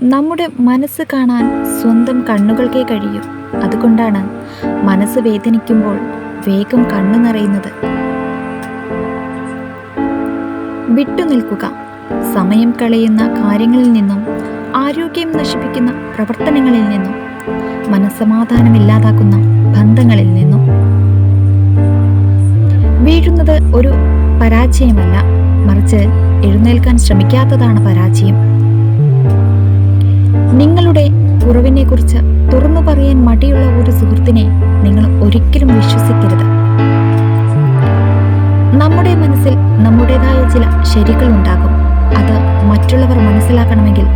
നമ്മുടെ മനസ്സ് കാണാൻ സ്വന്തം കണ്ണുകൾക്കേ കഴിയൂ. അതുകൊണ്ടാണ് മനസ്സ് വേദനിക്കുമ്പോൾ വേഗം കണ്ണു നിറയുന്നത്. വിട്ടുനിൽക്കുക. സമയം കളയുന്ന കാര്യങ്ങളിൽ നിന്നും, ആരോഗ്യം നശിപ്പിക്കുന്ന പ്രവർത്തനങ്ങളിൽ നിന്നും, മനസ്സമാധാനമില്ലാതാക്കുന്ന ബന്ധങ്ങളിൽ നിന്നും. വീഴുന്നത് ഒരു പരാജയമല്ല, മറിച്ച് എഴുന്നേൽക്കാൻ ശ്രമിക്കാത്തതാണ് പരാജയം. നിങ്ങളുടെ കുറവിനെക്കുറിച്ച് തുറന്നു പറയാൻ മടിയുള്ള ഒരു സുഹൃത്തിനെ നിങ്ങൾ ഒരിക്കലും വിശ്വസിക്കരുത്. നമ്മുടെ മനസ്സിൽ നമ്മുടേതായ ചില ശരികളുണ്ടാകും. അത് മറ്റുള്ളവർ മനസ്സിലാക്കണമെങ്കിൽ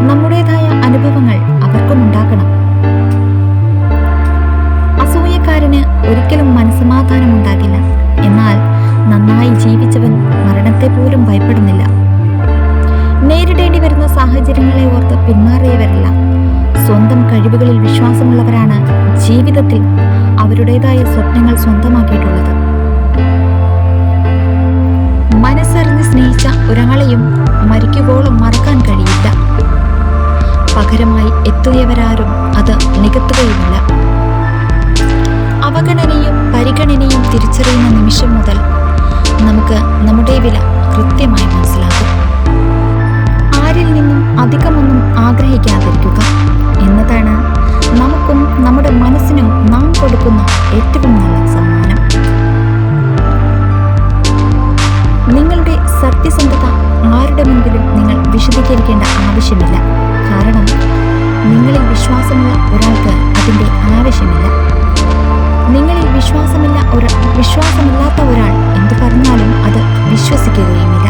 നമ്മുടേതായ അനുഭവങ്ങൾ അവർക്കും ഉണ്ടാക്കണം. അസൂയക്കാരന് ഒരിക്കലും മനസ്സമാധാനം ഉണ്ടാകില്ല. എന്നാൽ നന്നായി ജീവിച്ചവൻ മരണത്തെ പോലും ഭയപ്പെടുന്നില്ല. നേരിടേണ്ടി വരുന്ന സാഹചര്യങ്ങളെ ഓർത്ത് പിന്മാറിയവരല്ല, സ്വന്തം കഴിവുകളിൽ വിശ്വാസമുള്ളവരാണ് ജീവിതത്തിൽ അവരുടേതായ സ്വപ്നങ്ങൾ സ്വന്തമാക്കിയിട്ടുള്ളത്. മനസ്സറിഞ്ഞ് സ്നേഹിച്ച ഒരാളെയും മരിക്കുവോളം മറക്കാൻ കഴിയില്ല. പകരമായി എത്തിയവരാരും അത് നികത്തുകയുമില്ല. അവഗണനയും പരിഗണനയും തിരിച്ചറിയുന്ന നിമിഷം മുതൽ നമുക്ക് നമ്മുടെ വില കൃത്യമായി മനസ്സിലാകും. ആരിൽ നിന്നും അധികമൊന്നും ആഗ്രഹിക്കാതിരിക്കുക എന്നതാണ് നമുക്കും നമ്മുടെ മനസ്സിനും നാം കൊടുക്കുന്ന ഏറ്റവും നല്ല സമ്മാനം. നിങ്ങളുടെ സത്യസന്ധത ആരുടെ മുൻപിലും നിങ്ങൾ വിശദീകരിക്കേണ്ട ആവശ്യമില്ല. കാരണം നിങ്ങളിൽ വിശ്വാസമുള്ള ഒരാൾക്ക് അതിൻ്റെ ആവശ്യമില്ല. നിങ്ങളിൽ വിശ്വാസമില്ലാത്ത ഒരാൾ എന്തു പറഞ്ഞാലും അത് വിശ്വസിക്കുകയുമില്ല.